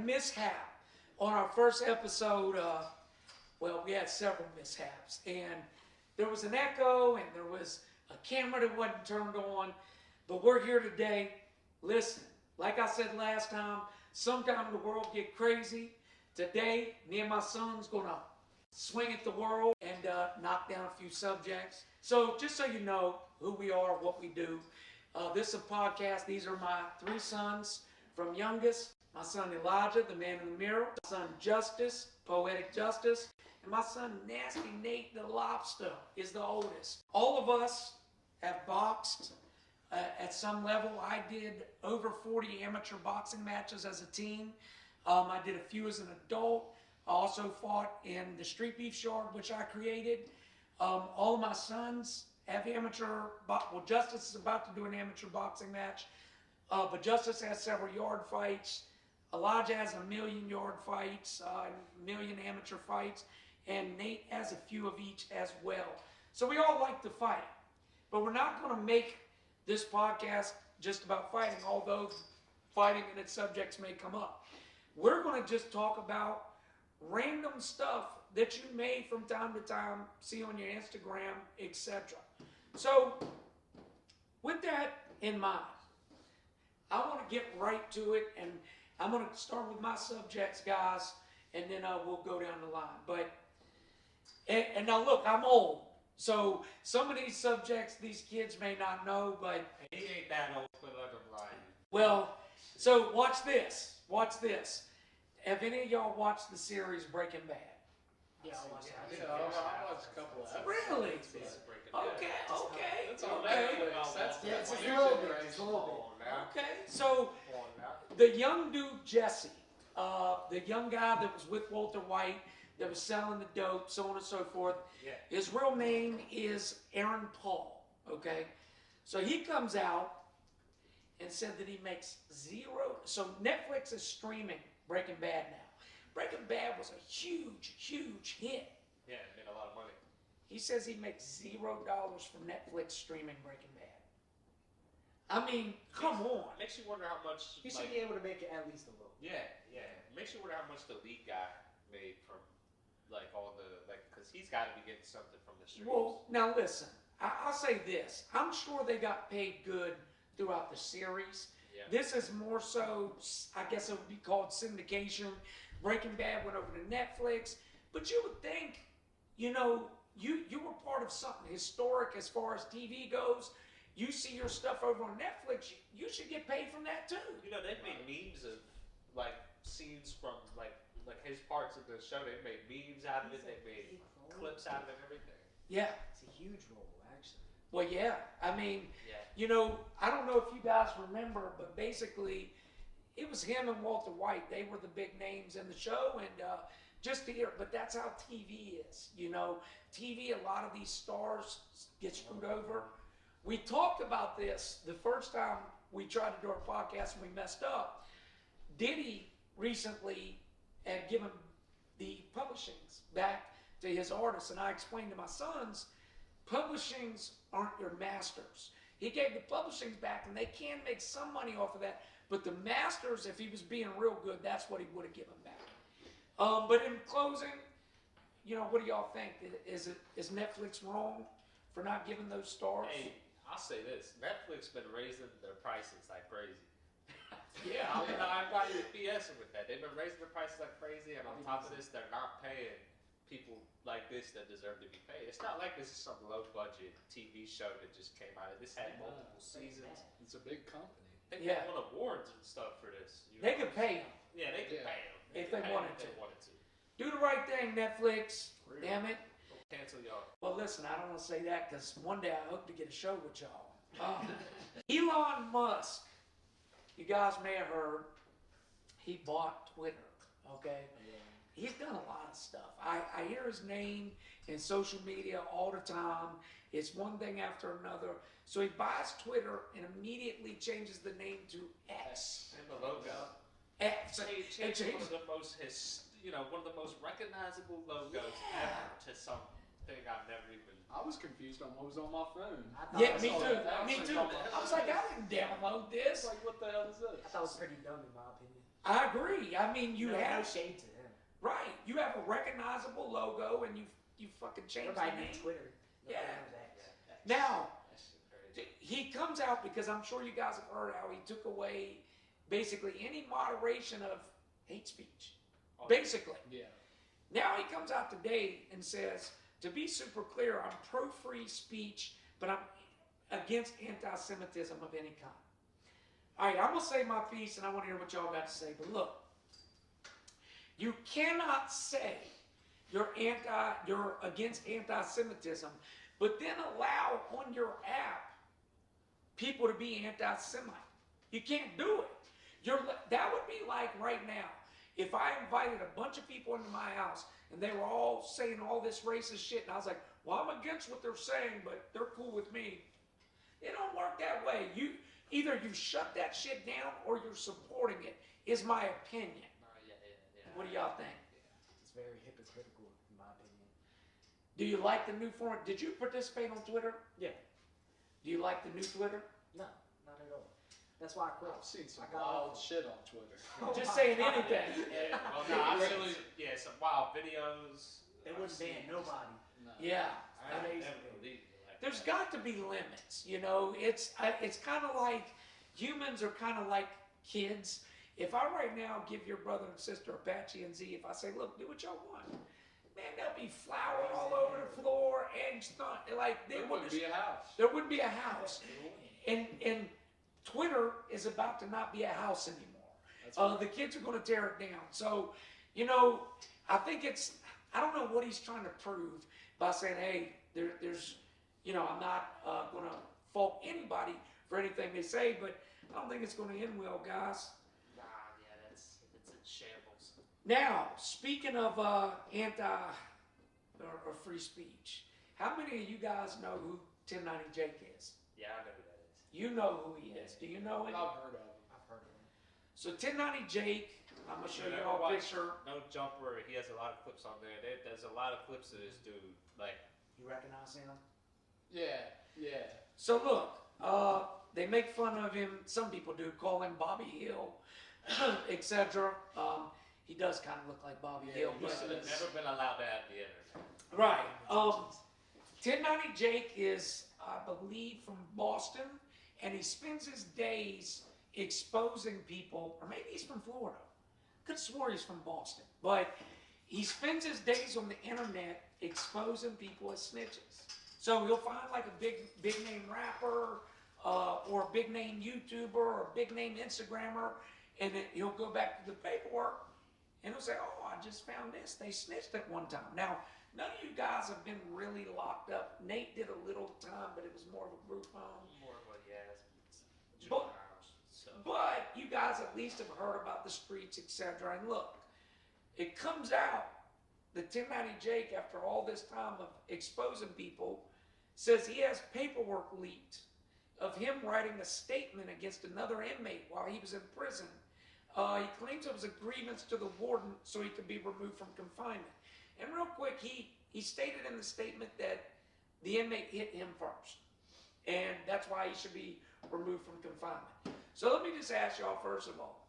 mishap on our first episode. Well, we had several mishaps, and there was an echo, and there was a camera that wasn't turned on. But we're here today. Listen, like I said last time, sometime the world get crazy. Today, me and my son's gonna swing at the world and knock down a few subjects. So just so you know who we are, what we do, this is a podcast. These are my three sons from youngest. My son Elijah, the man in the mirror. My son Justice, Poetic Justice. And my son Nasty Nate the Lobster is the oldest. All of us have boxed at some level. I did over 40 amateur boxing matches as a teen. I did a few as an adult. I also fought in the Street Beef Yard, which I created. All of my sons have amateur, well, Justice is about to do an amateur boxing match, but Justice has several yard fights. Elijah has 1,000,000 yard fights, 1,000,000 amateur fights, and Nate has a few of each as well. So we all like to fight, but we're not going to make this podcast just about fighting, although fighting and its subjects may come up. We're going to just talk about random stuff that you may from time to time see on your Instagram, etc. So with that in mind, I want to get right to it, and I'm going to start with my subjects, guys, and then we'll go down the line. And now look, I'm old, so some of these subjects these kids may not know, but he ain't that old for them lying. Well, so watch this. Watch this. Have any of y'all watched the series Breaking Bad? Yeah, I watched that. I watched a couple of episodes. Really? Okay. That's on Okay. Netflix. It's a little bit. Okay. So the young dude Jesse, the young guy that was with Walter White, that was selling the dope, so on and so forth. Yeah. His real name is Aaron Paul. Okay. So he comes out and said that he makes zero. So Netflix is streaming Breaking Bad now. Breaking Bad was a huge hit. Yeah, it made a lot of money. He says he makes $0 from Netflix streaming Breaking Bad. I mean, come on. Makes you wonder how much. He should be able to make it at least a little. Yeah. Makes you wonder how much the lead guy made from, because he's got to be getting something from the streams. Well, now listen. I'll say this. I'm sure they got paid good throughout the series. Yeah. This is more so, I guess it would be called syndication. Breaking Bad went over to Netflix. But you would think, you were part of something historic as far as TV goes. You see your stuff over on Netflix, you should get paid from that too. They've made memes of scenes from his parts of the show. They made memes out of it. They made clips out of it and everything. Yeah. It's a huge role, actually. Well, yeah. I mean, I don't know if you guys remember, but basically, it was him and Walter White. They were the big names in the show, and just to hear. But that's how TV is. TV. A lot of these stars get screwed over. We talked about this the first time we tried to do our podcast and we messed up. Diddy recently had given the publishings back to his artists, and I explained to my sons, publishings aren't your masters. He gave the publishings back, and they can make some money off of that, but the masters, if he was being real good, that's what he would have given back. But in closing, what do y'all think? Is Netflix wrong for not giving those stars? Hey, I'll say this: Netflix been raising their prices like crazy. Yeah. I'm not even BSing with that. They've been raising their prices like crazy, and on top of this, they're not paying people like this that deserve to be paid. It's not like this is some low-budget TV show that just came out. This had multiple seasons. It's a big company. They won awards and stuff for this. They could pay them. Yeah, they could pay them. If they wanted to. wanted to. Do the right thing, Netflix. Damn it. Cancel y'all. Well, listen, I don't want to say that because one day I hope to get a show with y'all. Elon Musk, you guys may have heard, he bought Twitter, okay? He's done a lot of stuff. I hear his name in social media all the time. It's one thing after another. So he buys Twitter and immediately changes the name to X. And the logo. X. So he changed one of the most one of the most recognizable logos ever to something I've never even. I was confused on what was on my phone. Yeah, me too. Me too. I was like, I didn't download this. Like, what the hell is this? I thought it was pretty dumb in my opinion. I agree. I mean, you no have shade to him. right. You have a recognizable logo, and you fucking changed the Everybody name. knew Twitter. Nobody Yeah. knows X. Now That shit crazy. he comes out because I'm sure you guys have heard how he took away basically any moderation of hate speech. Basically. Yeah. Now he comes out today and says, to be super clear, I'm pro free speech, but I'm against anti Semitism of any kind. All right, I'm going to say my piece and I want to hear what y'all got to say. But look, you cannot say you're against anti Semitism, but then allow on your app people to be anti Semite. You can't do it. That would be like right now, if I invited a bunch of people into my house and they were all saying all this racist shit, and I was like, well, I'm against what they're saying, but they're cool with me. It don't work that way. Either you shut that shit down or you're supporting it, is my opinion. Yeah. What do y'all think? It's very hypocritical, in my opinion. Do you like the new form? Did you participate on Twitter? Yeah. Do you like the new Twitter? No, not at all. That's why I quit. I've seen some I got wild off. shit on Twitter. Oh Just my saying God. anything. Yeah, well, no, I really, some wild videos. They wouldn't ban nobody. No. Yeah. I Amazing. never believed it like There's that. got to be limits, you know. It's kind of like humans are kind of like kids. If I right now give your brother and sister Apache and Z, if I say, look, do what y'all want, man, there'll be flour all over the floor, eggs, like There wouldn't be a house. there wouldn't be a house. And Twitter is about to not be a house anymore. That's The kids are going to tear it down. So, you know, I think I don't know what he's trying to prove by saying, hey, there's, you know, I'm not going to fault anybody for anything they say, but I don't think it's going to end well, guys. Nah, yeah, it's in shambles. Now, speaking of anti or free speech, how many of you guys know who 1090 Jake is? Yeah, I know who that is. You know who he is. Do you know him? I've heard of him. I've heard of him. So 1090 Jake, I'm gonna show you Yeah, all a watch. picture. No Jumper, he has a lot of clips on there. There's a lot of clips of this dude. Like, You recognize him? Yeah. So look, they make fun of him. Some people do call him Bobby Hill, etc. He does kind of look like Bobby Hill, he but should have never been allowed to have the internet. right. 1090 Jake is, I believe, from Boston, and he spends his days exposing people, or maybe he's from Florida. Could have swore he's from Boston, but he spends his days on the internet exposing people as snitches. So you'll find like a big name rapper, or a big name YouTuber, or a big name Instagrammer, and then he'll go back to the paperwork, and he'll say, "Oh, I just found this. They snitched at one time." Now, none of you guys have been really locked up. Nate did a little time, but it was more of a group home. More of a, But- So, But you guys at least have heard about the streets, etc. And look, it comes out that 1090 Jake, after all this time of exposing people, says he has paperwork leaked of him writing a statement against another inmate while he was in prison. He claims it was a grievance to the warden so he could be removed from confinement. And real quick, he stated in the statement that the inmate hit him first. And that's why he should be removed from confinement. So let me just ask y'all first of all,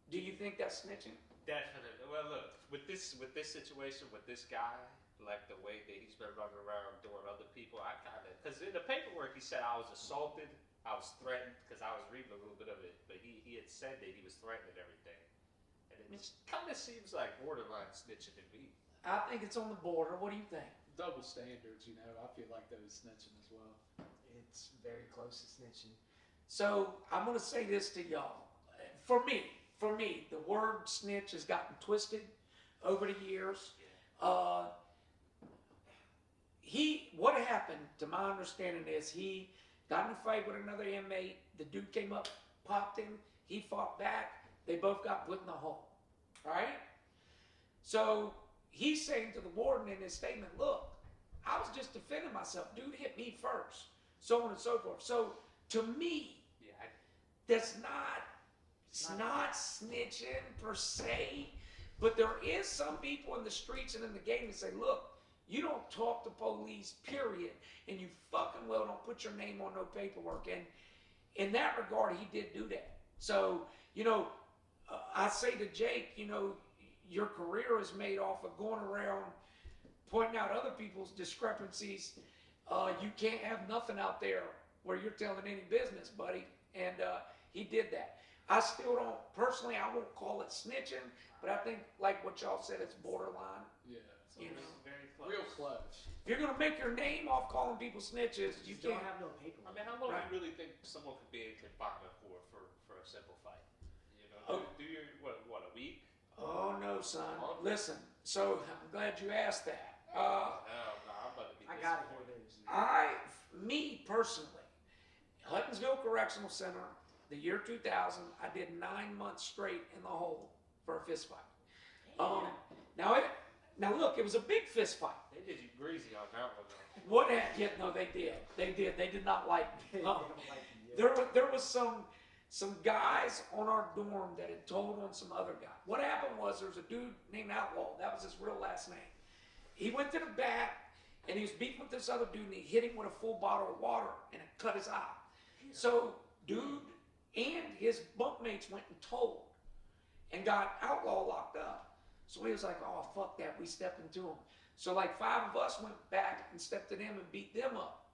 do you think that's snitching? definitely. Well, look, with this situation, with this guy, like the way that he's been running around doing other people, I kind of, because in the paperwork he said I was assaulted, I was threatened, because I was reading a little bit of it, but he had said that he was threatened and everything. And it just kind of seems like borderline snitching to me. I think it's on the border. What do you think? Double standards, you know. I feel like that was snitching as well. It's very close to snitching. So I'm going to say this to y'all. For me, the word snitch has gotten twisted over the years. What happened, to my understanding, is he got in a fight with another inmate. The dude came up, popped him. He fought back. They both got put in the hole. Right? So he's saying to the warden in his statement, look, I was just defending myself. Dude hit me first. So on and so forth. So to me, that's not snitching per se, but there is some people in the streets and in the game that say, look, you don't talk to police, period, and you fucking well don't put your name on no paperwork. And in that regard, he did do that. So, you know, I say to Jake, you know, your career is made off of going around pointing out other people's discrepancies. You can't have nothing out there where you're telling any business, buddy. And he did that. I still don't, personally, I won't call it snitching, but I think, like what y'all said, it's borderline. Yeah. You know, very close. Real close. if you're gonna make your name off calling people snitches, you don't can't. have no I paperwork. mean, how long Right. do you really think someone could be in confinement for a simple fight? You know, Oh. do you what a week? Oh no, son. Listen. So I'm glad you asked that. Hell no, I'm about to be I gotta hear disappointed. this. Me personally, Huttonsville Correctional Center, the year 2000, I did 9 months straight in the hole for a fist fight. Now look, it was a big fist fight. They did you greasy on that one though. What happened? Yeah, no, they did. They did not like They me. don't like you. There was some guys on our dorm that had told on some other guy. What happened was there was a dude named Outlaw. That was his real last name. He went to the back and he was beefing with this other dude and he hit him with a full bottle of water and it cut his eye. So dude and his bunkmates went and told and got Outlaw locked up. So he was like, oh, fuck that. We stepped into him. So like 5 of us went back and stepped to them and beat them up.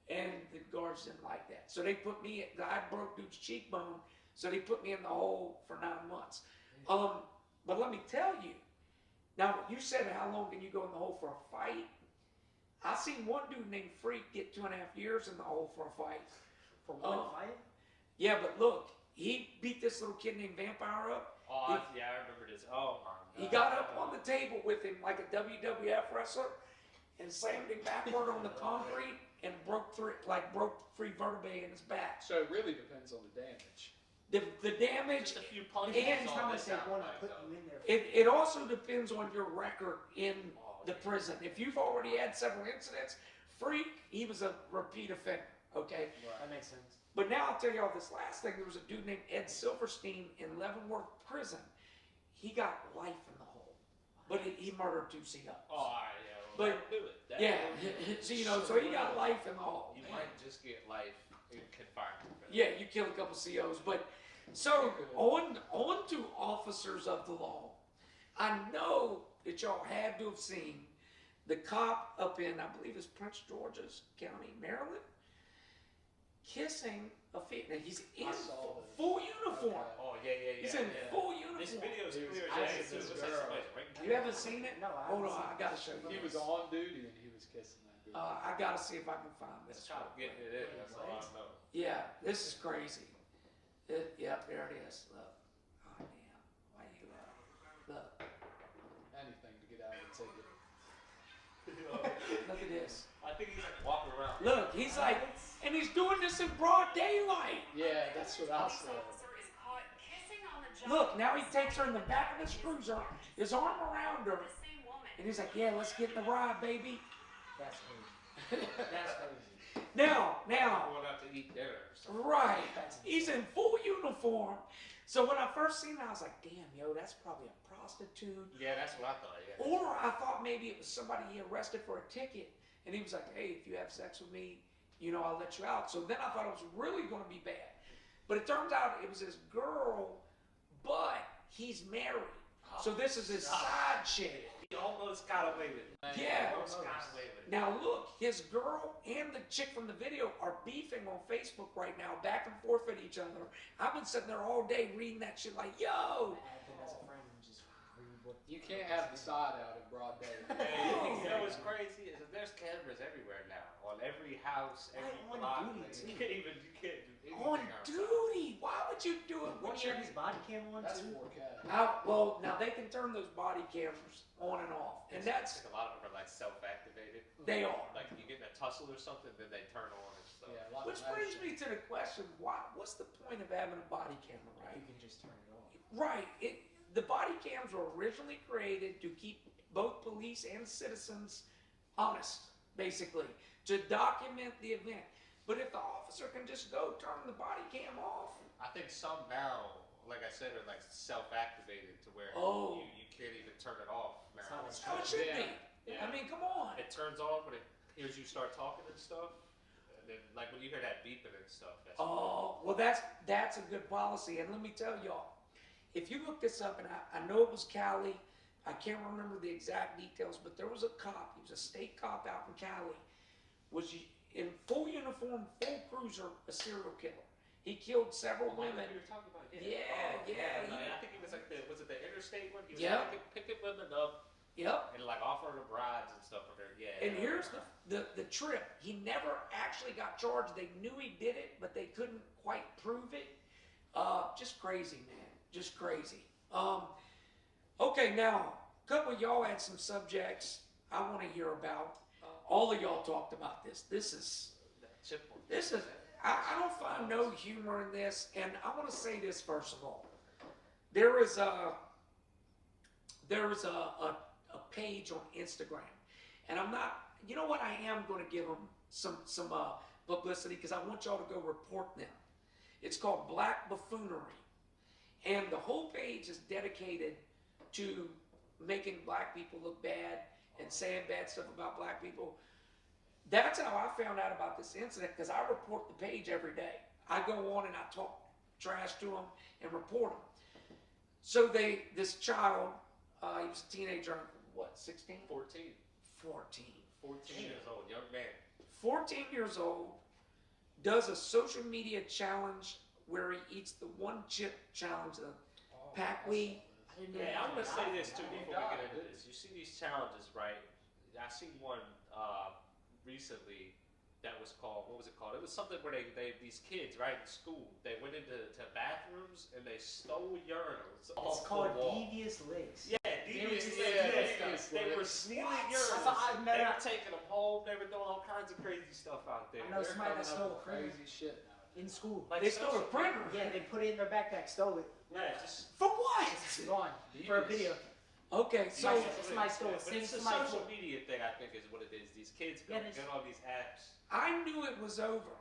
And the guards didn't like that. So they put me, I broke dude's cheekbone, so they put me in the hole for 9 months. But let me tell you, now you said how long can you go in the hole for a fight? I seen one dude named Freak get 2.5 years in the hole for a fight. For one fight? Yeah, but look, he beat this little kid named Vampire up. Oh, yeah, I remember this. Oh my god. He got up on the table with him like a WWF wrestler and slammed him backward on the concrete and broke 3 vertebrae in his back. So it really depends on the damage. The damage, Just a few punches. And on How this much they want to soundbite, put though. you in there for? it also depends on your record in the prison. If you've already had several incidents, Freak, he was a repeat offender, okay? That makes sense. But now I'll tell you all this last thing. There was a dude named Ed Silverstein in Leavenworth Prison. He got life in the hole, but he murdered 2 COs. Oh, all right, yeah. But- Well, that'll do it. That'll Yeah, do it. so, you know, so he got life in the hole. You might just get life in confinement. for that. Yeah, you kill a couple COs, but so on to officers of the law. I know that y'all had to have seen the cop up in, I believe it's Prince George's County, Maryland, kissing a female. He's in I saw this. full uniform. Okay. Oh yeah. He's in full This uniform. video is He was clear as kissing day. It this was like girl. somebody's right in You haven't seen it? No, I Hold haven't on, seen I gotta show you. He was this. on duty and he was kissing that girl. I gotta see if I can find This this. cop getting it in. That's all I know. Yeah, this is crazy. Yep, there it is. Look. Oh damn. Why you look. Anything to get out of the ticket. Look at this. I think he's like walking around. Look, he's like, and he's doing this in broad daylight. Yeah, that's what I said. Look, now he takes her in the back of his cruiser, his arm around her, and he's like, yeah, let's get in the ride, baby. That's crazy. That's crazy. Now, Going out to eat dinner or something. right, he's in full uniform. So when I first seen it, I was like, damn, yo, that's probably a prostitute. Yeah, that's what I thought. Yeah. Or I thought maybe it was somebody he arrested for a ticket, and he was like, hey, if you have sex with me, you know, I'll let you out. So then I thought it was really going to be bad. But it turns out it was his girl, but he's married. So this is his side chick. He almost got away with it. Yeah. Almost got away with it. Now look, his girl and the chick from the video are beefing on Facebook right now, back and forth at each other. I've been sitting there all day reading that shit like, yo. I've been as a friend and just read what. You can't have the side out in broad day. Hey, you know what's crazy is that there's cameras everywhere now, on every house, every On block. duty, Like, too. you can't do anything On outside. duty. Why would you do it Won't when you you're have his body cam on That's too? 4K. well, now they can turn those body cameras on and off, and that's Like a lot of them are like self-activated. they are. Like you get in a tussle or something, then they turn on and stuff. Yeah, a lot Which of brings motion. me to the question: what's the point of having a body camera, right? You can just turn it on. Right. The body cams were originally created to keep both police and citizens honest, basically, to document the event. But if the officer can just go turn the body cam off, I think some now, like I said, are like self-activated to where Oh. you can't even turn it off now. That's how that's how it should Yeah. be. Yeah. I mean, come on. It turns on when it hears you start talking and stuff. And then, like when you hear that beeping and stuff. That's Oh, well, that's a good policy. And let me tell y'all, if you look this up, and I know it was Cali, I can't remember the exact details, but there was a cop, he was a state cop out in Cali, was in full uniform, full cruiser, a serial killer. He killed several women. We were talking about Yeah. I think it was like was it the interstate one? He was Yeah. picking women up Yep. and like offering them rides and stuff from there. Yeah. And here's the trip. He never actually got charged. They knew he did it, but they couldn't quite prove it. Just crazy, man. Just crazy. Okay, now, a couple of y'all had some subjects I want to hear about. All of y'all talked about this. This is, I don't find no humor in this, and I want to say this first of all. There is a page on Instagram, and I'm not, you know what, I am going to give them some publicity because I want y'all to go report them. It's called Black Buffoonery, and the whole page is dedicated to making black people look bad and saying bad stuff about black people. That's how I found out about this incident, because I report the page every day. I go on and I talk trash to them and report them. So this child, he was a teenager, what, 16? 14 14. years old, young man. 14 years old, does a social media challenge where he eats the one chip challenge, the packweed. Yeah, I'm gonna say this too before we get into this. You see these challenges, right? I seen one recently that was called, what was it called? It was something where these kids, right, in school, they went into bathrooms and they stole urinals It's off called the wall. Devious Licks. Yeah, Devious Licks. Licks. They were stealing What? urinals. I met They a- were taking them home. They were doing all kinds of crazy stuff out there. I know They're somebody coming that up stole with a printer crazy shit now. in school. Like They stole a social printer. Yeah, they put it in their backpack, stole it. Yeah, just For what? It's gone for a video. Okay, so Somebody stole it. But it's a Somebody social stole- media thing, I think, is what it is. These kids Yeah, get on these apps. I knew it was over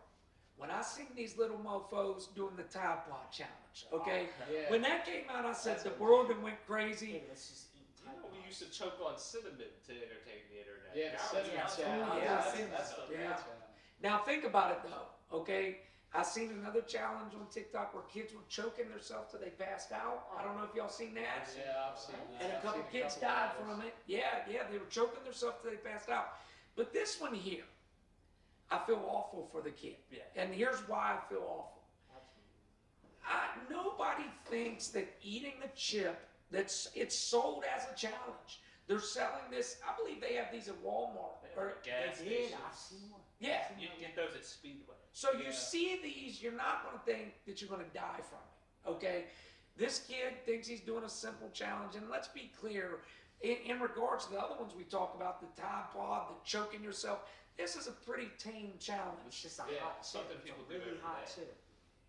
when I seen these little mofos doing the Tide Pod challenge. Okay, Yeah. when that came out, I said That's the what- world had went crazy. Hey, let's just eat You know, Tide we Pods. used to choke on cinnamon to entertain the internet. Yeah, Now cinnamon it's- challenge. Yeah. That's the Yeah. dance challenge. Now think about it though. Okay, I seen another challenge on TikTok where kids were choking themselves till they passed out. I don't know if y'all seen that. Yeah, I've seen that. And a I've couple seen kids couple died of those. from it. Yeah, they were choking themselves till they passed out. But this one here, I feel awful for the kid. Yeah. And here's why I feel awful. Nobody thinks that eating the chip, it's sold as a challenge. They're selling this, I believe they have these at Walmart. Or, Gas They did. stations. I've seen one. yeah. You can get those at Speedway. So you Yeah. see these, you're not going to think that you're going to die from it, okay? This kid thinks he's doing a simple challenge, and let's be clear, in regards to the other ones we talked about, the Tide Pod, the choking yourself, this is a pretty tame It's challenge, just a Yeah, hot chip. something It's people a do really every hot day. chip.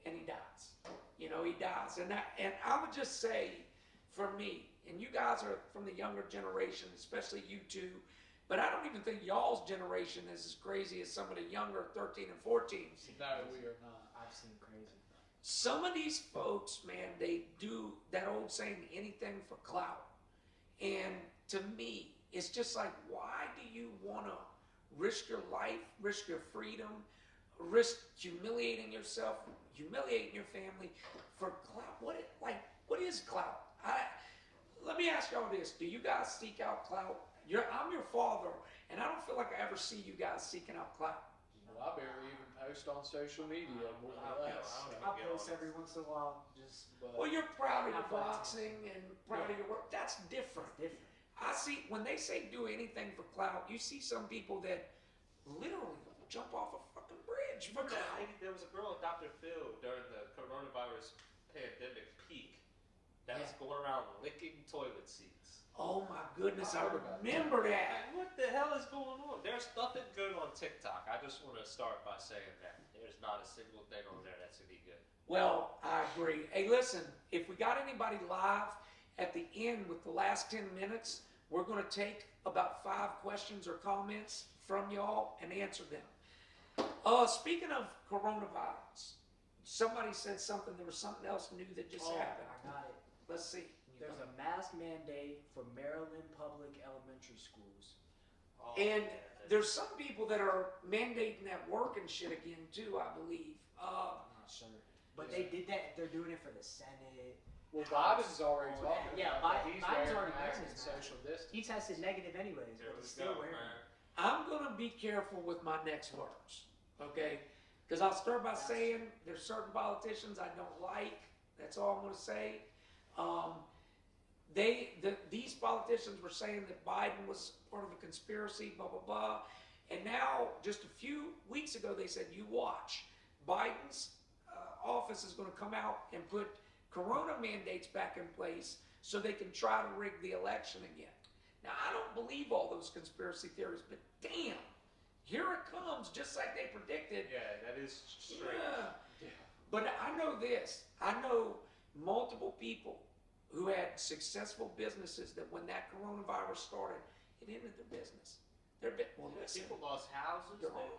and he dies. You know, he dies. And I would just say, for me, and you guys are from the younger generation, especially you two, but I don't even think y'all's generation is as crazy as some of the younger 13 and 14s. No, we are not. I've seen crazy. Some of these folks, man, they do that old saying, anything for clout. And to me, it's just like, why do you want to risk your life, risk your freedom, risk humiliating yourself, humiliating your family for clout? What is clout? Let me ask y'all this. Do you guys seek out clout? I'm your father, and I don't feel like I ever see you guys seeking out clout. Well, I barely even post on social media, more or less. I post every once in a while, just But Well, you're proud of your Not for boxing and proud of your work. That's different. it's different. I see, when they say do anything for clout, you see some people that literally jump off a fucking bridge for clout. There was a girl, Dr. Phil, during the coronavirus pandemic peak, that was going around licking toilet seats. Oh my goodness, I I heard about remember that. Like, what the hell is going on? There's nothing good on TikTok. I just want to start by saying that. There's not a single thing on there that's any good. Well, I agree. Hey, listen, if we got anybody live at the end with the last 10 minutes, we're going to take about 5 questions or comments from y'all and answer them. Speaking of coronavirus, somebody said something, there was something else new that just happened. I got it. Let's see. There's a mask mandate for Maryland public elementary schools. Oh, And yeah, there's some people that are mandating that work and shit again too, I believe. I'm not sure. But they did that. They're doing it for the Senate. Well, Biden's already talking Yeah, about that. He's Biden's wearing already masks wearing and his social distance. He tested negative anyways, Here but we he's still go, wearing man. it. I'm gonna be careful with my next words, okay? Because I'll start by saying there's certain politicians I don't like. That's all I'm gonna say. These politicians were saying that Biden was part of a conspiracy, blah blah blah, and now just a few weeks ago they said, "You watch, Biden's office is going to come out and put Corona mandates back in place so they can try to rig the election again." Now I don't believe all those conspiracy theories, but damn, here it comes, just like they predicted. Yeah, that is strange. Yeah. But I know this. I know multiple people who had successful businesses that when that coronavirus started, it ended their business. Well, listen, People lost houses. they're on,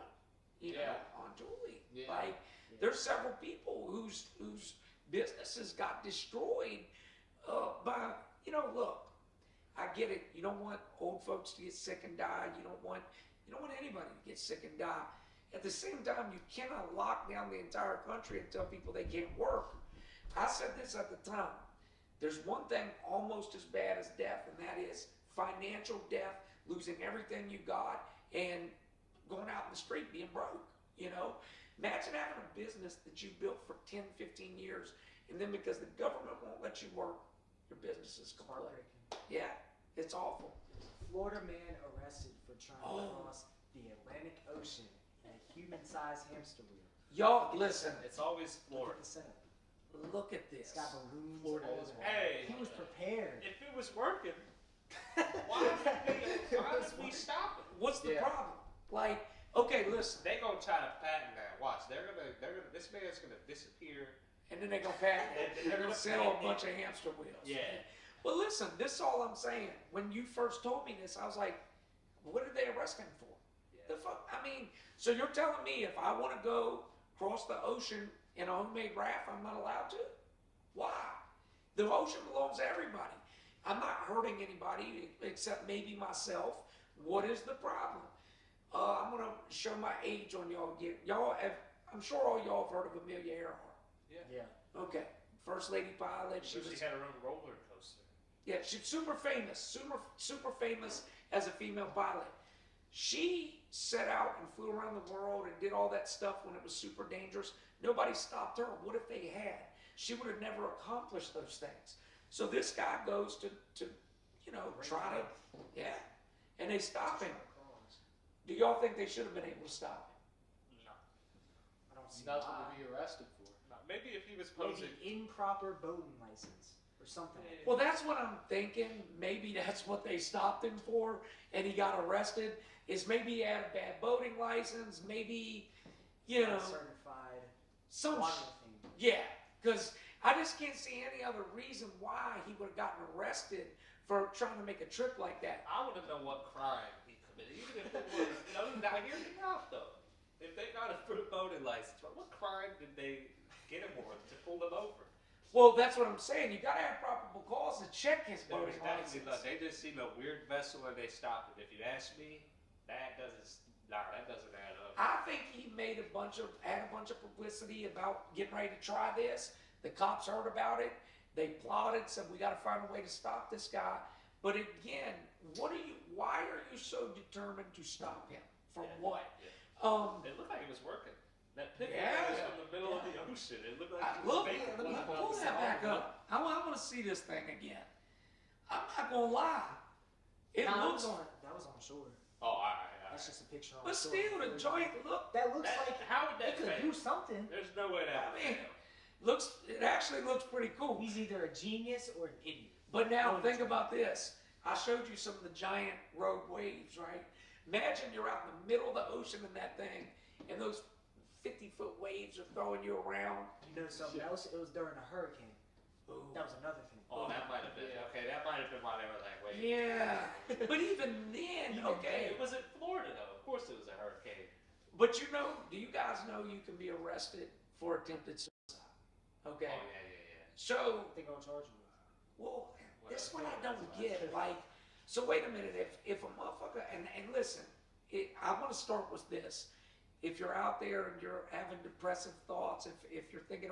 Yeah. on Julie. Yeah. Like, there's several people whose businesses got destroyed by, look, I get it. You don't want old folks to get sick and die. You don't want anybody to get sick and die. At the same time, you cannot lock down the entire country and tell people they can't work. I said this at the time. There's one thing almost as bad as death, and that is financial death, losing everything you got, and going out in the street being broke. Imagine having a business that you built for 10, 15 years, and then because the government won't let you work, your business is complete. Heartbreaking. Yeah, it's awful. Florida man arrested for trying Oh. to cross the Atlantic Ocean in a human-sized hamster wheel. Y'all, listen, It's always Look Florida. at the setup. look at It's this. got balloons. Florida all is that. one. Hey. He was prepared. If it was working, why did we stop it? What's the Yeah. problem? Like, okay, listen, They gonna try to patent that. Watch, they're gonna. This man's gonna disappear. and then they're gonna patent it, and they're gonna sell a bunch of hamster wheels. Yeah. Well, listen, this is all I'm saying. When you first told me this, I was like, what did they arrest him for? The fuck? I mean, so you're telling me if I want to go cross the ocean in a homemade raft, I'm not allowed to? Why? The ocean belongs to everybody. I'm not hurting anybody except maybe myself. What is the problem? I'm gonna show my age on y'all again. I'm sure all y'all have heard of Amelia Earhart. Yeah. Okay, First Lady pilot. She She was had her own roller coaster. Yeah, she's super famous, super famous as a female pilot. She set out and flew around the world and did all that stuff when it was super dangerous. Nobody stopped her. What if they had? She would have never accomplished those things. So this guy goes to try to, yeah, and they stop him. Do y'all think they should have been able to stop him? No. I don't see Nothing why. to be arrested for. No. Maybe if he was posing. Maybe improper boating license or something. Well, that's what I'm thinking. Maybe that's what they stopped him for, and he got arrested. Is maybe he had a bad boating license, maybe, Certified some water sh- thing. yeah, because I just can't see any other reason why he would have gotten arrested for trying to make a trip like that. I want to know what crime he committed. Even if it was. Now hear me out though. If they got a boating license, what crime did they get him for to pull him over? Well, that's what I'm saying. You got to have probable cause to check his There was boating definitely license. they just seen a weird vessel and they stopped it. If you ask me, that doesn't add up. I think he had a bunch of publicity about getting ready to try this. The cops heard about it. They plotted, said we got to find a way to stop this guy. But again, why are you so determined to stop him? For Yeah. what? Yeah. It looked like it was working. That picture Yeah. was in the middle of the ocean. It looked like it was Look, making let me one pull up. that back up. I want to see this thing again. I'm not gonna lie. It Nah, looks, that was on shore. Oh, all right. That's just a picture on but shore. still, the joint look. That looks That, like how would it that could fail? do something. There's no way that I would mean, fail. it actually looks pretty cool. He's either a genius or an idiot. But now think about this. I showed you some of the giant rogue waves, right? Imagine you're out in the middle of the ocean in that thing, and those 50-foot waves are throwing you around. You know something else? It was during a hurricane. Ooh. That was another thing. Oh, that might have been okay. That might have been why they were like, wait. Yeah, but even then, okay. It was in Florida though. Of course, it was a hurricane. But do you guys know you can be arrested for attempted suicide? Okay. Oh yeah. So, They gonna charge you. well, this one I don't get. Like, so wait a minute. If a motherfucker, and listen, I want to start with this. If you're out there and you're having depressive thoughts, if you're thinking,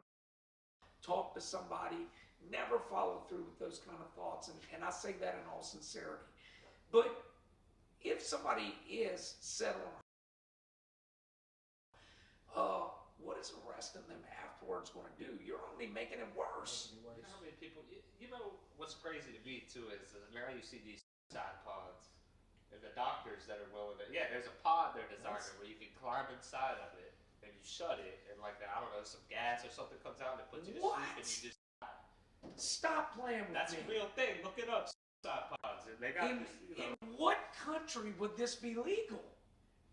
talk to somebody. never follow through with those kind of thoughts, and I say that in all sincerity. But if somebody is settling, what is arresting them afterwards going to do? You're only making it worse. You know how many people? You know what's crazy to me too is now you see these suicide pods, and the doctors that are willing to. Yeah, there's a pod they're designing where you can climb inside of it and you shut it, and like I don't know, some gas or something comes out and it puts you to sleep, and you just. Stop playing with That's me. a real thing. Look it up. Suicide pods. And they got In, this, you know. in what country would this be legal?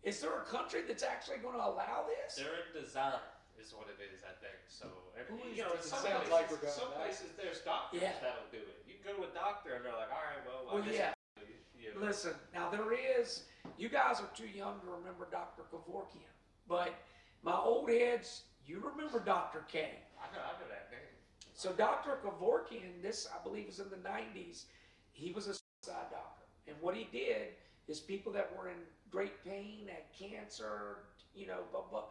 Is there a country that's actually going to allow this? They're in design, is what it is, I think. So, and, Who is you know, in some Sounds places, like we're going some back. places there's doctors Yeah. that'll do it. You can go to a doctor and they're like, all right, well, Well, I guess yeah. you know. Listen, now there is, you guys are too young to remember Dr. Kevorkian, but my old heads, you remember Dr. K. I know that name. So Dr. Kevorkian, this I believe is in the 90s, he was a suicide doctor. And what he did is people that were in great pain, had cancer, you know, blah, blah,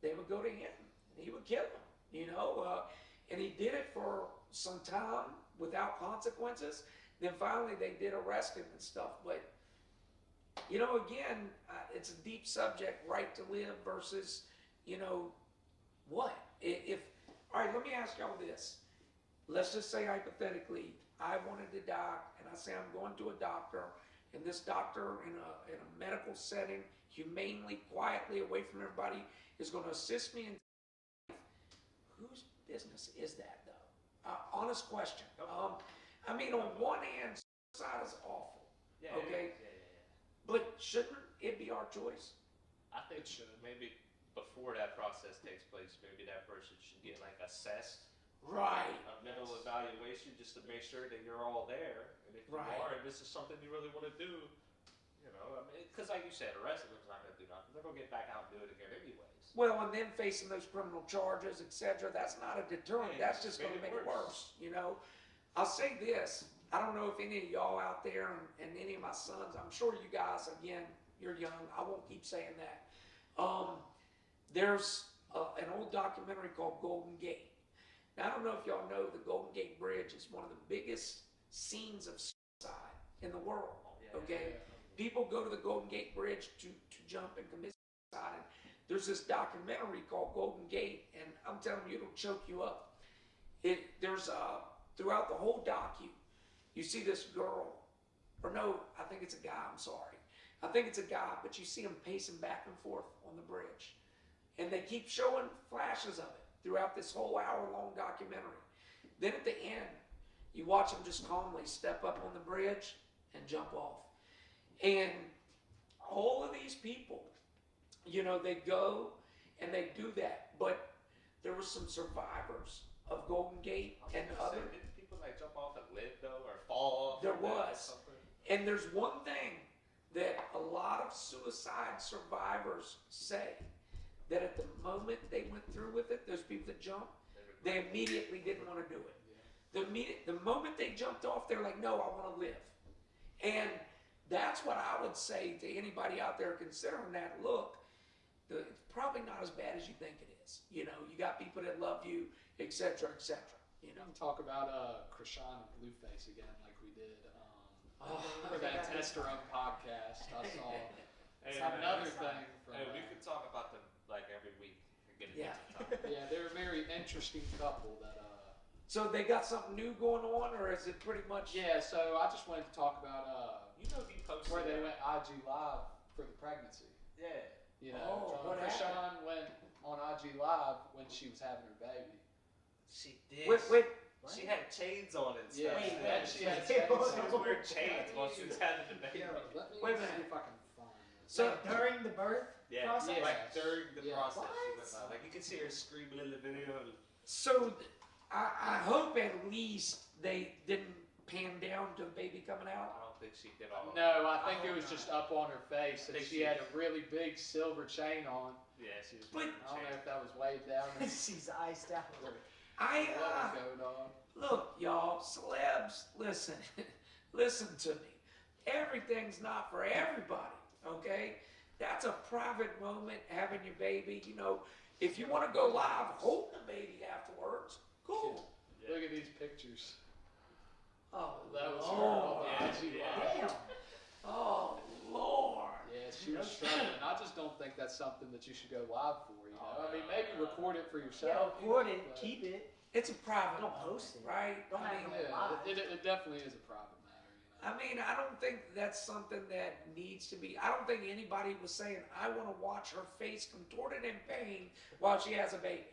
they would go to him and he would kill them, you know. And he did it for some time without consequences. Then finally they did arrest him and stuff. But, you know, again, it's a deep subject, right to live versus, you know, what? All right, let me ask y'all this. Let's just say hypothetically, I wanted to die, and I say I'm going to a doctor, and this doctor in a medical setting, humanely, quietly, away from everybody, is going to assist me in life. Whose business is that, though? Honest question. I mean, on one hand, suicide is awful, Yeah, okay? Yeah. But shouldn't it be our choice? I think maybe before that process takes place, maybe that person should get like assessed. Right. A mental evaluation just to make sure that you're all there. And if you Right. are, and this is something you really want to do, you know, I mean, because like you said, arresting them's not going to do nothing. They're going to get back out and do it again anyways. Well, and then facing those criminal charges, etc., that's not a deterrent. Yeah, That's just going to make it worse, you know? I'll say this. I don't know if any of y'all out there and any of my sons, I'm sure you guys, again, you're young. I won't keep saying that. There's an old documentary called Golden Gate. Now, I don't know if y'all know the Golden Gate Bridge is one of the biggest scenes of suicide in the world, okay? People go to the Golden Gate Bridge to jump and commit suicide. And there's this documentary called Golden Gate, and I'm telling you, it'll choke you up. There's throughout the whole docu, you see this girl, or no, I think it's a guy, I'm sorry. I think it's a guy, but you see him pacing back and forth on the bridge. And they keep showing flashes of it throughout this whole hour-long documentary. Then at the end, you watch him just calmly step up on the bridge and jump off. And all of these people, you know, they go and they do that. But there were some survivors of Golden Gate and other. Didn't people like jump off and live though, or fall off? There or was. something? And there's one thing that a lot of suicide survivors say, that at the moment they went through with it, those people that jumped, they immediately didn't want to do it. The moment they jumped off, they're like, no, I want to live. And that's what I would say to anybody out there considering that. Look, it's probably not as bad as you think it is. You know, you got people that love you, et cetera, et cetera. You know, Talk about Chrisean and Blueface again, like we did for that Testosterone podcast. I saw. Hey, Another thing from. Hey, we could talk about them like every week and get it Yeah. into time. Yeah, they're a very interesting couple that. so they got something new going on, or is it pretty much? Yeah, so I just wanted to talk about You know, you posted where they went IG Live for the pregnancy. Yeah. You know, Oh, what Chrisean went on IG Live when she was having her baby. She did. Wait. She had chains on and stuff. Yeah, Wait, she had wait. chains. She was wearing chains while she was having the baby. Let me Wait a see minute. if I can find this. So During the birth Yeah, process? like during the Yeah. process, she What? went live. Like you can see her screaming in the video. So I hope at least they didn't pan down to the baby coming I out. don't think she did all. No, I think it was just up on her face, and think she had a really big silver chain on. Yeah, she was. But- wearing I don't know chains. if that was weighed down or She's iced out. what I was going on. look, y'all, celebs, listen, listen to me. Everything's not for everybody, okay? That's a private moment, having your baby. You know, if you want to go live, hold the baby afterwards. Cool. Look at these pictures. Oh, That was Lord. her. damn. Oh, Lord. Yeah, she was struggling. I just don't think that's something that you should go live for. You know, I mean, maybe record it for Yeah, yourself. record it, but- keep it. It's a private, Don't post it. right? Don't I have mean, no- Yeah, it definitely is a private matter. You know. I mean, I don't think that's something that needs to be. I don't think anybody was saying, I want to watch her face contorted in pain while she has a baby.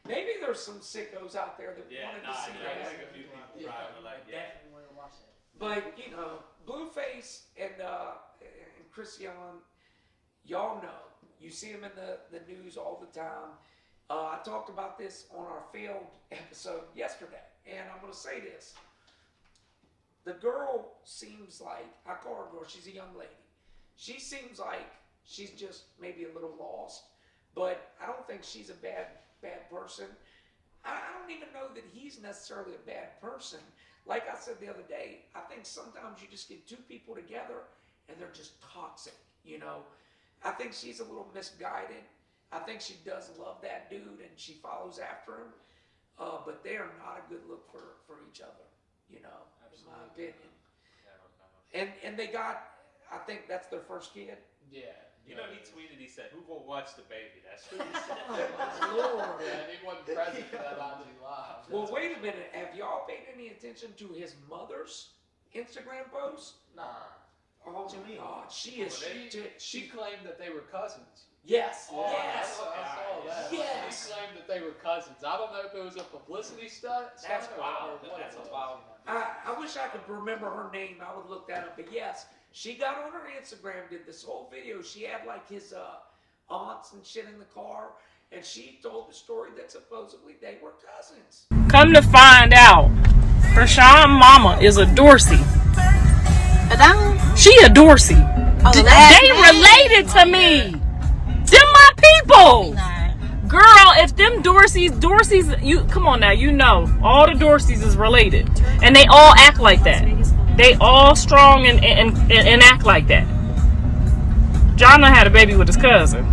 Maybe there's some sickos out there that wanted to see I that. think a few people Yeah. probably were like, yeah. Definitely want to watch that. But, you know, Blueface and Chrisean, y'all know. You see him in the news all the time. I talked about this on our failed episode yesterday, and I'm going to say this. The girl seems like, I call her a girl, she's a young lady. She seems like she's just maybe a little lost, but I don't think she's a bad person. I don't even know that he's necessarily a bad person. Like I said the other day, I think sometimes you just get two people together and they're just toxic, you know. I think she's a little misguided. I think she does love that dude and she follows after him, but they are not a good look for each other, you know, in my opinion. And they got, I think that's their first kid. Yeah. You know, he tweeted, he said, who will watch the baby? That's what he said. Oh, my Lord. Yeah, and he wasn't present for that IG Live. Well, wait a minute. Have y'all paid any attention to his mother's Instagram post? Nah. Oh To my me. God, she is. She claimed that they were cousins. Yes, Oh, yes. I saw that. Yes. She claimed that they were cousins. I don't know if it was a publicity stunt. That's or wild. what That's it a was, wild. you know. I wish I could remember her name. I would look that up. But yes, she got on her Instagram, did this whole video. She had like his aunts and shit in the car, and she told the story that supposedly they were cousins. Come to find out, Chrisean mama is a Dorsey. She a Dorsey. They related to me. Them my people. Girl, if them Dorseys, you come on now, you know, all the Dorseys is related, and they all act like that. They all strong and act like that. John had a baby with his cousin.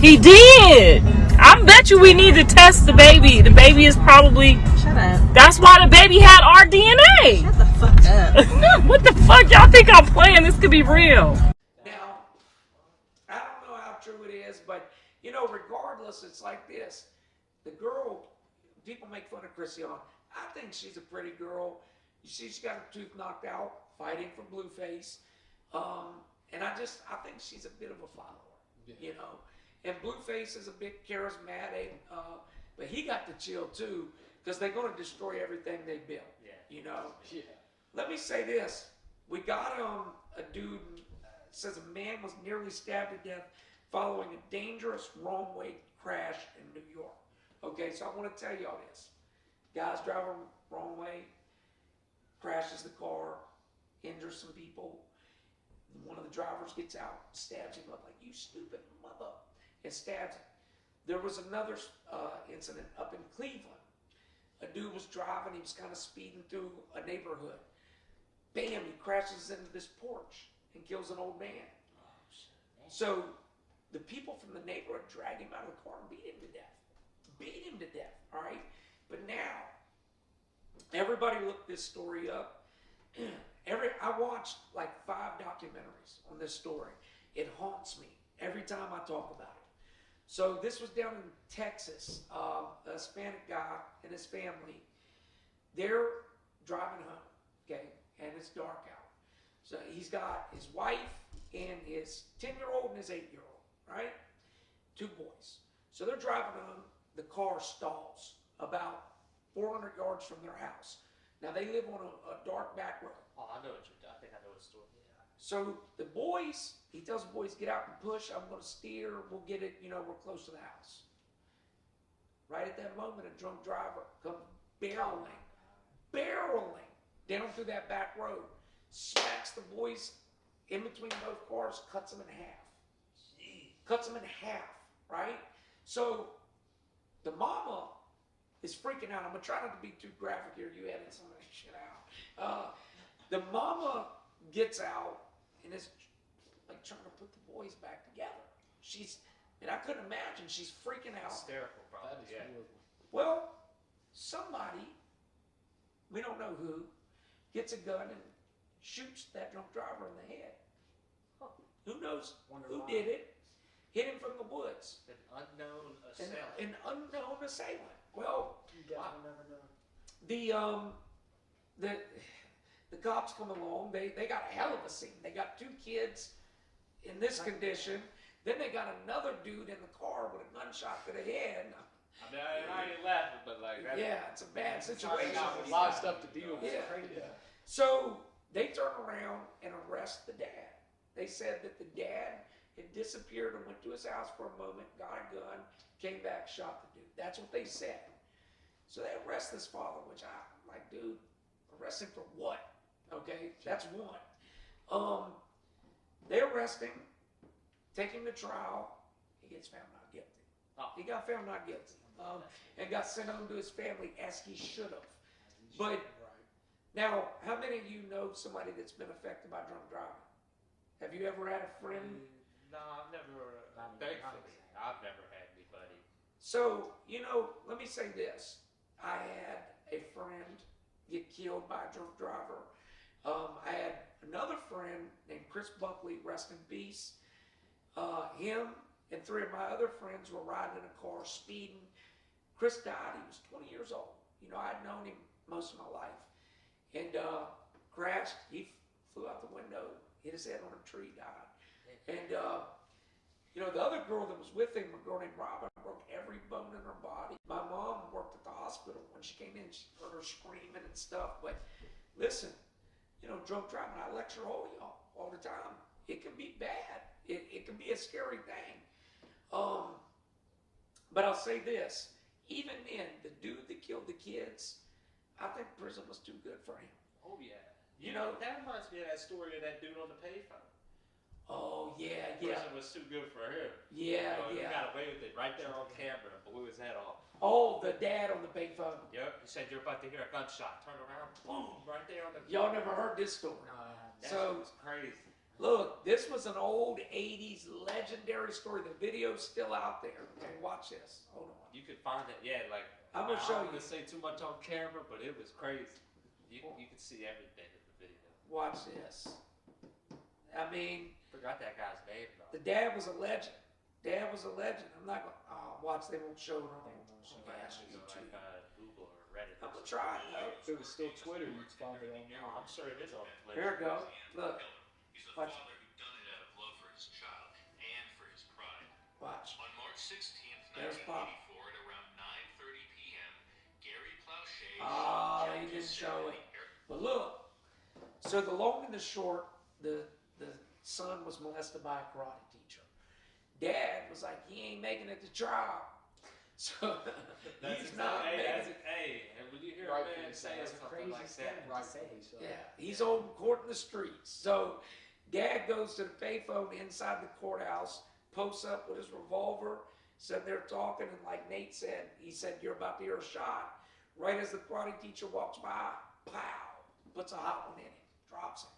He did. I bet you we need to test the baby. The baby is probably. Shut up. That's why the baby had our DNA. Shut the fuck up. What the fuck? Y'all think I'm playing? This could be real. Now, I don't know how true it is, but you know, regardless, it's like this. The girl, people make fun of Chrisean. I think she's a pretty girl. You see, she got her tooth knocked out fighting for Blueface. And I think she's a bit of a follower, you know. And Blueface is a bit charismatic, but he got to chill too, because they're going to destroy everything they built, you know. Yeah. Let me say this. We got a dude, says a man was nearly stabbed to death following a dangerous wrong-way crash in New York. Okay, so I want to tell y'all this. Guy's driving wrong way, crashes the car, injures some people. One of the drivers gets out, stabs him up like, you stupid mother, and stabs him. There was another incident up in Cleveland. A dude was driving, he was kind of speeding through a neighborhood. Bam, he crashes into this porch and kills an old man. So the people from the neighborhood drag him out of the car and beat him to death. Beat him to death, all right? But now, everybody look this story up. I watched like 5 documentaries on this story. It haunts me every time I talk about it. So this was down in Texas. A Hispanic guy and his family, they're driving home, okay, and it's dark out. So he's got his wife and his 10-year-old and his 8-year-old, right? 2 boys. So they're driving home. The car stalls about 400 yards from their house. Now they live on a dark back road. Oh, I know what you're doing. I think I know what story. Yeah. So the boys, he tells the boys, get out and push. I'm going to steer. We'll get it. You know, we're close to the house. Right at that moment, a drunk driver comes barreling down through that back road, smacks the boys in between both cars, cuts them in half. Cuts them in half, right? So the mama is freaking out. I'm going to try not to be too graphic here. You edit some of this shit out. The mama gets out and is like trying to put the boys back together. I couldn't imagine. She's freaking out. Hysterical, probably. That is Yeah. horrible. Well, somebody, we don't know who, gets a gun and shoots that drunk driver in the head. Who knows who did it? Hit him from the woods. An unknown assailant. An unknown assailant. Well, You guys will never know. the cops come along. They got a hell of a scene. They got 2 kids in this condition. Then they got another dude in the car with a gunshot to the head. I mean, I ain't laughing, but like that. Yeah, it's a bad situation. A lot of stuff to deal with. Yeah. Crazy. So they turn around and arrest the dad. They said that the dad had disappeared and went to his house for a moment, got a gun, came back, shot the dude. That's what they said. So they arrest this father, which I'm like, dude, arrest him for what? Okay, that's one. They arrest him, take him to trial. He gets found not guilty. Oh. He got found not guilty, and got sent home to his family as he should have. But now, how many of you know somebody that's been affected by drunk driving? Have you ever had a friend? No, I've never. Thankfully, I've never had anybody. So, let me say this. I had a friend get killed by a drunk driver. I had another friend named Chris Buckley, rest in peace. Him and 3 of my other friends were riding in a car speeding. Chris died. He was 20 years old. I'd known him most of my life. And crashed. He flew out the window, hit his head on a tree, died. And, the other girl that was with him, a girl named Robin, broke every bone in her body. My mom worked at the hospital. When she came in, she heard her screaming and stuff. But listen, drunk driving, I lecture y'all all the time. It can be bad. It can be a scary thing. But I'll say this. Even then, the dude that killed the kids, I think prison was too good for him. Oh yeah. That reminds me of that story of that dude on the payphone. Oh, yeah. Prison was too good for him. Yeah. He got away with it right there on camera and blew his head off. Oh, the dad on the payphone. Yep. He said you're about to hear a gunshot. Turn around. Boom. Right there on the. Y'all never heard this story. That So, was crazy. look, this was an old 80s legendary story. The video's still out there. Okay, watch this. Hold on. You could find it. Yeah, like. I'm going to show I you. don't want to say too much on camera, but it was crazy. You could see everything in the video. Watch this. I mean, Forgot that guy's name though. the dad was a legend. Dad was a legend. I'm not going to watch. They won't show it on YouTube. Google or Reddit. I'm going to try it, though. If it was still Twitter, you'd find it on there. I'm sure it is on Twitter. Here we go. Look. He's a Watch. father who done it out of love for his child and for his pride. Watch. On March 16th, There's 1984, Pop. at around 9:30 p.m., Gary Plauché He didn't show it. But look. So the long and the short, the son was molested by a karate teacher. Dad was like, he ain't making it to trial. So he's not making it. Hey, and when you hear Right, a man it's saying That's a something crazy like statement that, to say. So. Yeah, he's holding court in the streets. So Dad goes to the payphone inside the courthouse, posts up with his revolver, said they're talking, and like Nate said, he said, you're about to hear a shot. Right as the karate teacher walks by, pow, puts a hot one in him, drops him.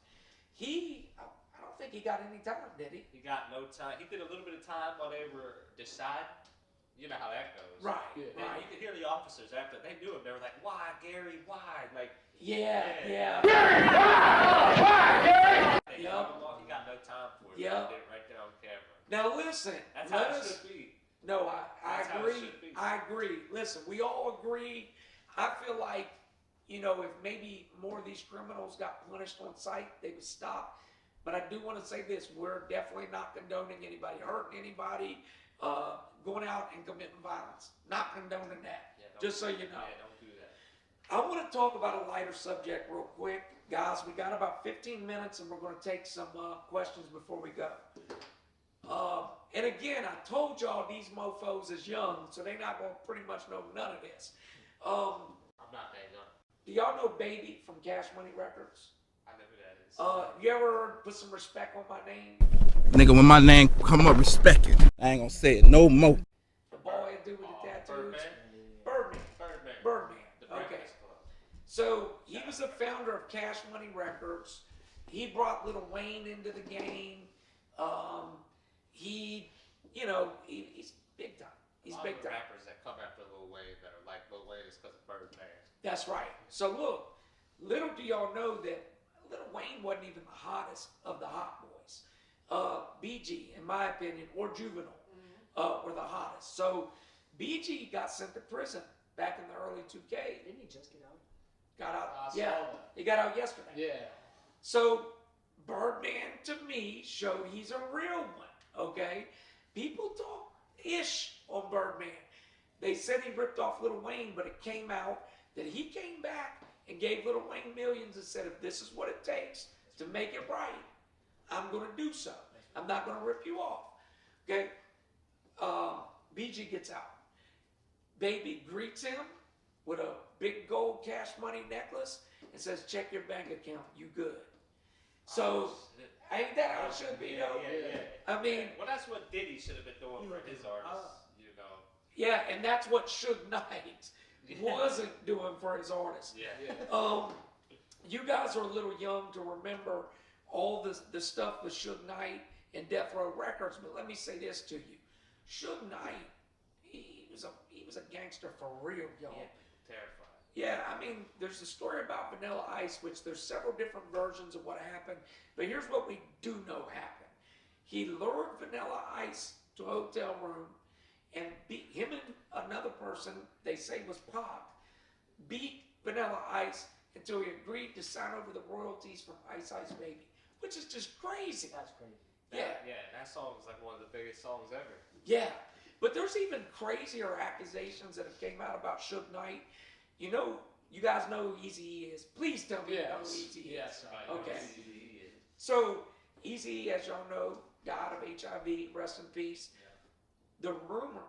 I don't think he got any time, did he? he got no time. He did a little bit of time while they were deciding. You know how that goes. Right, Yeah. And right. you could hear the officers after they knew him. They were like, "Why, Gary? Why?" Like, Yeah. they cut him off. He got no time for it. Yep. He did it right there on camera. Now listen, That's let how it us. should be. No, I That's how it agree. should be. I agree. Listen, we all agree. I feel like, if maybe more of these criminals got punished on sight, they would stop. But I do want to say this: we're definitely not condoning anybody hurting anybody, going out and committing violence. Not condoning that. Yeah, don't Just so do you that. know. Yeah, don't do that. I want to talk about a lighter subject real quick. Guys, we got about 15 minutes and we're going to take some questions before we go. And again, I told y'all these mofos is young, so they're not going to pretty much know none of this. I'm not that young. Do y'all know Baby from Cash Money Records? I know who that is. You ever put some respect on my name? Nigga, when my name come up, respect it. I ain't gonna say it no more. The boy dude with the tattoos? Birdman. Birdman. The Okay. Breakfast Club. So he was the founder of Cash Money Records. He brought Lil Wayne into the game. He's big time. He's All big the time. rappers that come after Lil Wayne that are like Lil Wayne is because of Birdman. That's right. So look, little do y'all know that Lil Wayne wasn't even the hottest of the hot boys. BG, in my opinion, or Juvenile, were the hottest. So BG got sent to prison back in the early 2K. Didn't he just get out? Got out. I saw Yeah, that. he got out yesterday. Yeah. So Birdman to me showed he's a real one. Okay, people talk ish on Birdman. They said he ripped off Lil Wayne, but it came out that he came back and gave Lil Wayne millions and said, if this is what it takes to make it right, I'm going to do so. I'm not going to rip you off. Okay? BG gets out. Baby greets him with a big gold cash money necklace and says, check your bank account. You good. So, ain't that how it should be, though? Yeah. I mean, Well, that's what Diddy should have been doing for his artists. You know. yeah, and that's what Suge Knight wasn't doing for his artists. Yeah. You guys are a little young to remember all the stuff with Suge Knight and Death Row Records, but let me say this to you: Suge Knight, he was a gangster for real, y'all. Yeah. Terrifying. Yeah, I mean, there's a story about Vanilla Ice, which there's several different versions of what happened, but here's what we do know happened. He lured Vanilla Ice to a hotel room and beat him and another person, they say was Pac, beat Vanilla Ice until he agreed to sign over the royalties from Ice Ice Baby, which is just crazy. That's crazy. Yeah, Yeah, that song was like one of the biggest songs ever. yeah. But there's even crazier accusations that have came out about Suge Knight. You know, you guys know who Eazy-E is. Please tell me you know who Eazy-E is. Yes. Okay. So, Eazy-E, as y'all know, died of HIV, rest in peace. The rumor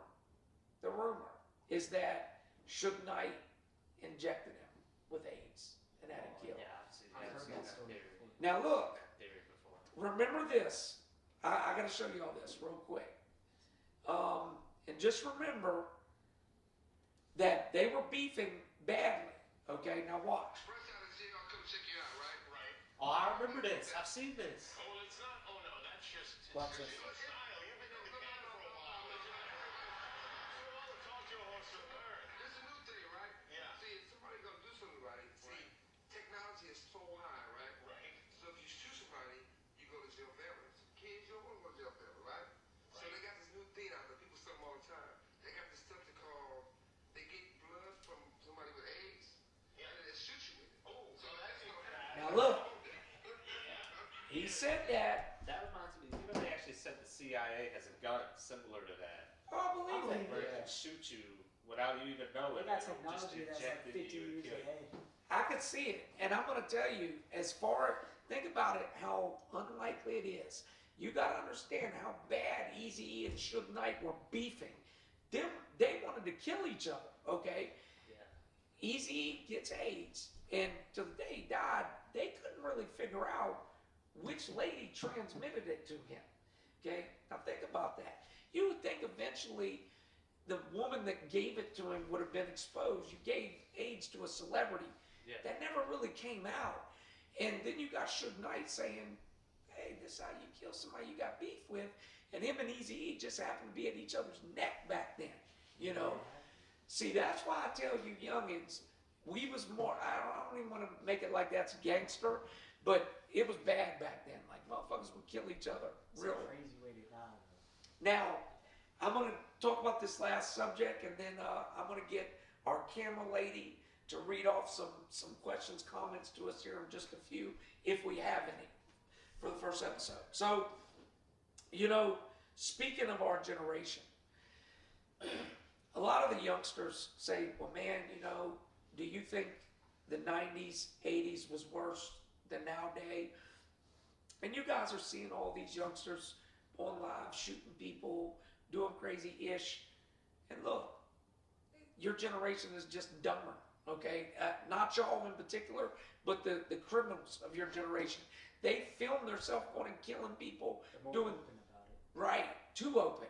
is that Suge Knight injected him with AIDS and had him killed. Yeah, I've seen I've heard that story theory. before. Now look, Theory before. remember this. I got to show you all this real quick. And just remember that they were beefing badly. Okay, now watch. Oh, I remember this. I've seen this. Watch this. Now look. He said that. That reminds me. You know they actually said the CIA has a gun similar to that, Oh, believe me. where it can shoot you without you even knowing. They got It'll just technology that's inject like 50 into you and years kill you. ahead. I could see it, and I'm going to tell you, think about it, how unlikely it is. You got to understand how bad Eazy-E and Suge Knight were beefing. They wanted to kill each other, okay? Yeah. Eazy-E gets AIDS, and till the day he died, they couldn't really figure out which lady transmitted it to him, okay? Now think about that. You would think eventually the woman that gave it to him would have been exposed. You gave AIDS to a celebrity. Yeah. That never really came out. And then you got Suge Knight saying, hey, this is how you kill somebody you got beef with. And him and Eazy-E just happened to be at each other's neck back then, you know? See, that's why I tell you youngins, we was more, I don't even want to make it like that's gangster, but it was bad back then. Like, motherfuckers would kill each other. It's Real. a crazy way to die. Now, I'm going to talk about this last subject, and then I'm going to get our camera lady to read off some questions, comments to us here in just a few, if we have any, for the first episode. So, you know, speaking of our generation, a lot of the youngsters say, well, man, you know, do you think the 90s, 80s was worse than nowadays? And you guys are seeing all these youngsters on live shooting people, doing crazy ish. And look, your generation is just dumber, okay? Not y'all in particular, but the criminals of your generation. They film themselves going and killing people, They're more doing open about it. right, too open.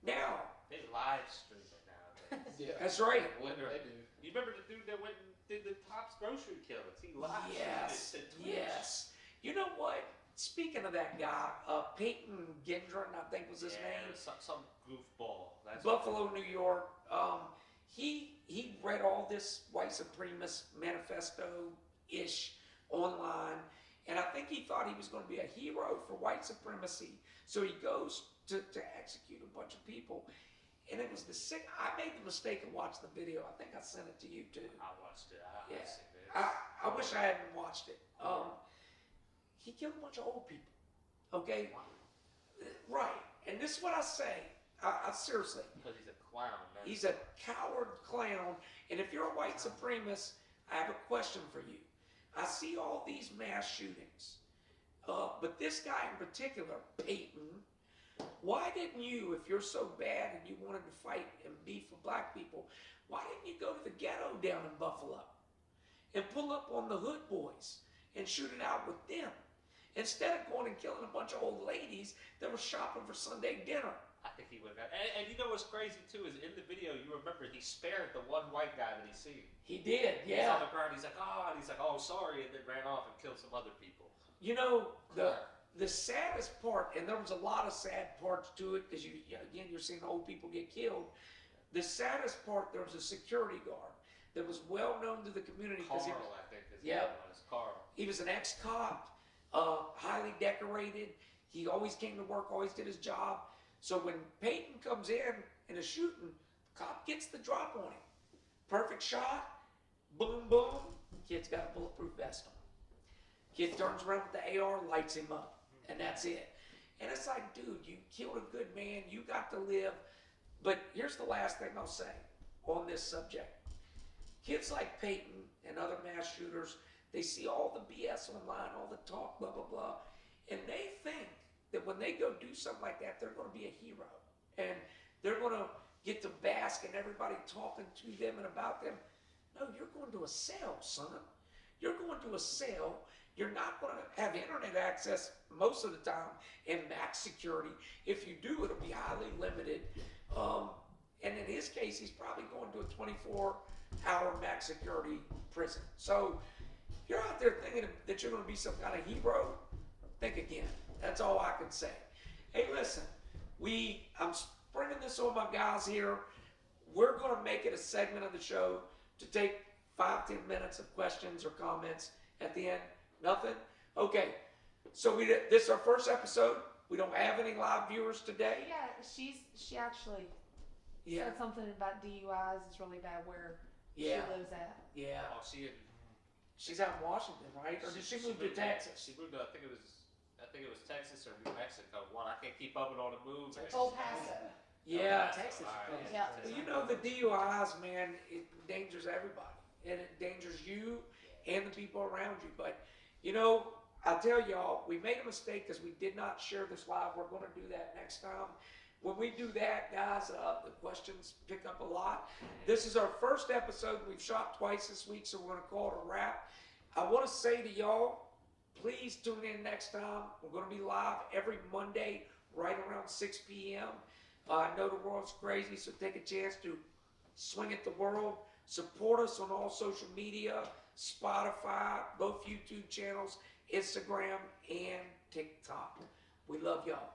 Now, They live stream it nowadays. Yeah. that's right. Literally. They do. You remember the dude that went and did the Tops grocery killings? He live streamed Yes, it to Twitch. yes. You know what? speaking of that guy, Peyton Gendron, I think was his name. Some goofball. That's Buffalo, New York. He read all this white supremacist manifesto-ish online, and I think he thought he was going to be a hero for white supremacy. So he goes to execute a bunch of people, and it was I made the mistake of watching the video. I think I sent it to you too. I watched it. I've Yeah. seen it. I wish I hadn't watched it. He killed a bunch of old people. Okay, right. And this is what I say. I seriously. Because he's a clown, man. He's a coward clown. And if you're a white supremacist, I have a question for you. I see all these mass shootings, but this guy in particular, Peyton, why didn't you, if you're so bad and you wanted to fight and beef for black people, why didn't you go to the ghetto down in Buffalo and pull up on the hood boys and shoot it out with them, instead of going and killing a bunch of old ladies that were shopping for Sunday dinner? I think he would have. And you know what's crazy too is in the video you remember he spared the one white guy that he seen. He did, He's yeah. on the ground. He's like, oh, sorry, and then ran off and killed some other people. You know, the saddest part, and there was a lot of sad parts to it, because you're seeing old people get killed. The saddest part, there was a security guard that was well known to the community. Carl, he I think his Yep. name was Carl. He was an ex-cop, highly decorated. He always came to work, always did his job. So when Peyton comes in a shooting, the cop gets the drop on him. Perfect shot, boom, boom. Kid's got a bulletproof vest on. Kid turns around with the AR, lights him up, and that's it. And it's like, dude, you killed a good man. You got to live. But here's the last thing I'll say on this subject. Kids like Peyton and other mass shooters, they see all the BS online, all the talk, blah, blah, blah, and they think that when they go do something like that, they're going to be a hero. And they're going to get to bask in everybody talking to them and about them. No, you're going to a cell, son. You're going to a cell. You're not going to have internet access most of the time and max security. If you do, it'll be highly limited. And in his case, he's probably going to a 24-hour max security prison. So you're out there thinking that you're going to be some kind of hero. Think again. That's all I can say. Hey, listen, I'm springing this on my guys here. We're going to make it a segment of the show to take 5-10 minutes of questions or comments at the end. Nothing? Okay. So this is our first episode. We don't have any live viewers today. Yeah, she actually said something about DUIs is really bad where she lives at. Yeah. Oh, She's out in Washington, right? Or did she move to Texas? She moved to, I think it was Texas or New Mexico. One, I can't keep up with all the moves. El Paso. Yeah. Texas. All right. Yeah. Well, you know, the DUIs, man, it endangers everybody. And it endangers you and the people around you. But, you know, I'll tell y'all, we made a mistake because we did not share this live. We're going to do that next time. When we do that, guys, the questions pick up a lot. This is our first episode. We've shot twice this week, so we're going to call it a wrap. I want to say to y'all, please tune in next time. We're going to be live every Monday right around 6 p.m. I know the world's crazy, so take a chance to swing at the world. Support us on all social media, Spotify, both YouTube channels, Instagram, and TikTok. We love y'all.